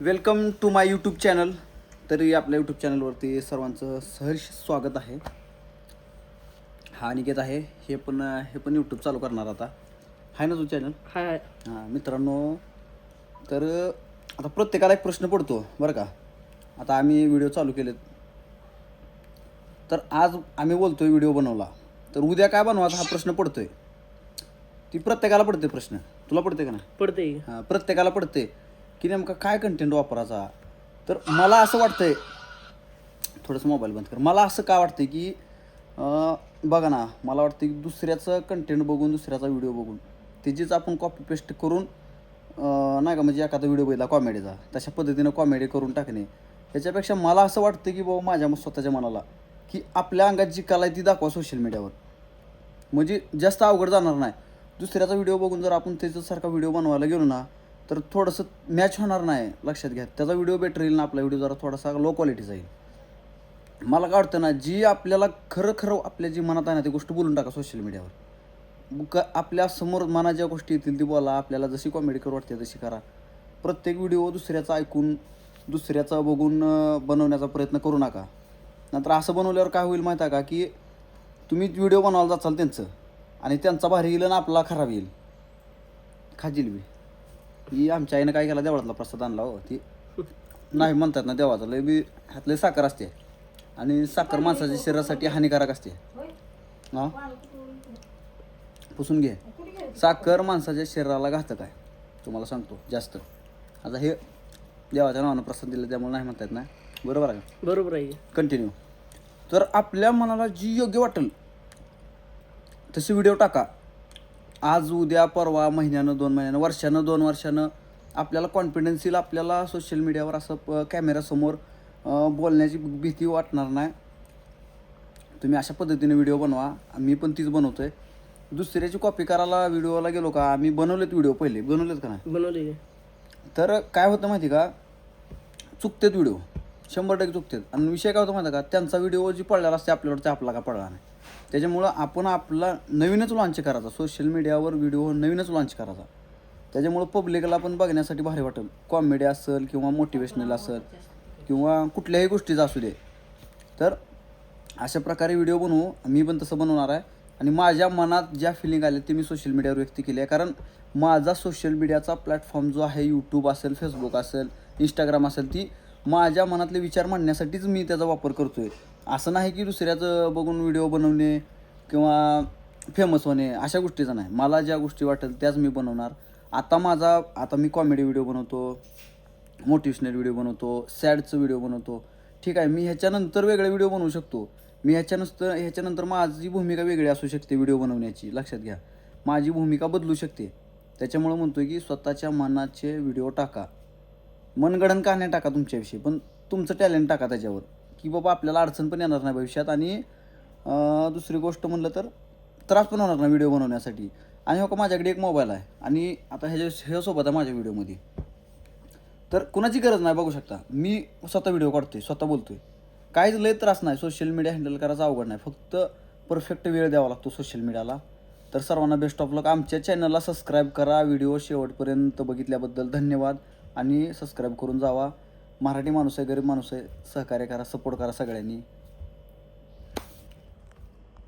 Welcome to my YouTube channel. तरी आपल्या YouTube चॅनलवरती सर्वांचं सहर्ष स्वागत आहे. हा अनिकेत आहे. हे पण यूट्यूब चालू करणार आता. आहे ना तू चॅनल? हाय. हां मित्रांनो, तर आता प्रत्येकाला एक प्रश्न पडतो बरं का. आता आम्ही व्हिडिओ चालू केलेत, तर आज आम्ही बोलतोय व्हिडिओ बनवला, तर उद्या काय बनवायचा हा प्रश्न पडतोय. ती प्रत्येकाला पडते प्रश्न. तुला पडते का नाही? पडते. हां, प्रत्येकाला पडते की नेमका काय कंटेंट वापरायचा. तर मला असं वाटतंय, थोडंसं मोबाईल बंद कर. मला असं काय वाटतंय की बघा ना, मला वाटतं की दुसऱ्याचं कंटेंट बघून, दुसऱ्याचा व्हिडिओ बघून त्याचीच आपण कॉपी पेस्ट करून नाही का, म्हणजे एखादा व्हिडिओ बघितला कॉमेडीचा, तशा पद्धतीनं कॉमेडी करून टाकणे. याच्यापेक्षा मला असं वाटतं की बाबा माझ्या स्वतःच्या मनाला की आपल्या अंगात जी कला आहे ती दाखवा सोशल मीडियावर. म्हणजे जास्त अवघड जाणार नाही. दुसऱ्याचा व्हिडिओ बघून जर आपण त्याच्यासारखा व्हिडिओ बनवायला गेलो ना, तर थोडंसं मॅच होणार नाही. लक्षात घ्या, त्याचा व्हिडिओ बेटर येईल ना, आपला व्हिडिओ जरा थोडासा लो क्वालिटीचा येईल. मला काय वाटतं ना, जी आपल्याला खरं आपल्या जी मनात आहे ना ती गोष्ट बोलून टाका सोशल मीडियावर. आपल्या समोर मनात ज्या गोष्टी येतील ती बोला. आपल्याला जशी कॉमेडी करू वाटते तशी करा. प्रत्येक व्हिडिओ दुसऱ्याचा ऐकून, दुसऱ्याचा बघून बनवण्याचा प्रयत्न करू नका. नंतर असं बनवल्यावर काय होईल माहीत आहे का, की तुम्ही व्हिडिओ बनवायला जाचाल त्यांचं, आणि त्यांचा भारी येईल आणि आपला खराब येईल. खाजील बी ही आमच्या आईनं काय केला, देवळातला प्रसाद आणला हो. ती नाही म्हणतात ना, देवाचा लय बी ह्यातले साखर असते, आणि साखर माणसाच्या शरीरासाठी हानिकारक असते. हां, पुसून घे. साखर माणसाच्या शरीराला घातक आहे, तुम्हाला सांगतो जास्त. आता हे देवाच्या नावानं प्रसाद दिलं त्यामुळे नाही म्हणतात ना, बरोबर आहे का? बरोबर आहे. कंटिन्यू. तर आपल्या मनाला जी योग्य वाटेल तसे व्हिडिओ टाका. आज उद्या परवा, महिन्यानं 2 महिन्यानं, वर्षानं 2 वर्षानं आपल्याला कॉन्फिडन्स येईल. आपल्याला सोशल मीडियावर असं कॅमेरासमोर बोलण्याची भीती वाटणार नाही. तुम्ही अशा पद्धतीने व्हिडिओ बनवा. मी पण तीच बनवतो आहे. दुसऱ्याची कॉपी करायला व्हिडिओला गेलो का, आम्ही बनवलेत व्हिडिओ, पहिले बनवलेत का नाही, बनवले. तर काय होतं माहिती का, चुकतेत व्हिडिओ, 100% चुकतेत. आणि विषय काय होतं माहिती का, त्यांचा व्हिडिओ जी पडलेला असते आपल्यावर ते आपला का पडला नाही. त्याच्यामुळं आपण आपला नवीनच लॉन्च करायचा सोशल मीडियावर व्हिडिओ, नवीनच लॉन्च करायचा. त्याच्यामुळं पब्लिकला पण बघण्यासाठी भारी वाटेल. कॉमेडी असेल किंवा मोटिवेशनल असेल किंवा कुठल्याही गोष्टीचा असू दे. तर अशा प्रकारे व्हिडिओ बनवू. मी पण तसं बनवणार आहे. आणि माझ्या मनात ज्या फिलिंग आल्या ते मी सोशल मीडियावर व्यक्त केली आहे. कारण माझा सोशल मीडियाचा प्लॅटफॉर्म जो आहे, यूट्यूब असेल, फेसबुक असेल, इंस्टाग्राम असेल, ती माझ्या मनातले विचार मांडण्यासाठीच मी त्याचा वापर करतो आहे. असं नाही की दुसऱ्याचं बघून व्हिडिओ बनवणे किंवा फेमस होणे अशा गोष्टीचं नाही. मला ज्या गोष्टी वाटेल त्याच मी बनवणार. आता मी कॉमेडी व्हिडिओ बनवतो, मोटिवेशनल व्हिडिओ बनवतो, सॅडचं व्हिडिओ बनवतो. ठीक आहे, मी ह्याच्यानंतर वेगळे व्हिडिओ बनवू शकतो. मी ह्याच्यानंतर माझी भूमिका वेगळी असू शकते व्हिडिओ बनवण्याची. लक्षात घ्या, माझी भूमिका बदलू शकते. त्याच्यामुळं म्हणतो की स्वतःच्या मनाचे व्हिडिओ टाका. मनगडन कहाण्या टाका तुमच्याविषयी, पण तुमचं टॅलेंट टाका त्याच्यावर, की बाबा आपल्याला अडचण पण येणार नाही भविष्यात. आणि दुसरी गोष्ट म्हणलं तर त्रास पण होणार नाही व्हिडिओ बनवण्यासाठी. आणि हो का, माझ्याकडे एक मोबाईल आहे आणि आता ह्याच्यासोबत आहे माझ्या व्हिडिओमध्ये, तर कुणाची गरज नाही. बघू शकता, मी स्वतः व्हिडिओ काढतोय, स्वतः बोलतोय. काहीच लय त्रास नाही. सोशल मीडिया हँडल करायचा अवघड नाही. फक्त परफेक्ट वेळ द्यावा लागतो सोशल मीडियाला. तर सर्वांना बेस्ट ऑफ लक. आमच्या चॅनलला सबस्क्राईब करा. व्हिडिओ शेवटपर्यंत बघितल्याबद्दल धन्यवाद. आणि सबस्क्राईब करून जावा. मराठी माणूस आहे, गरीब माणूस आहे, सहकार्य करा, सपोर्ट करा सगळ्यांनी.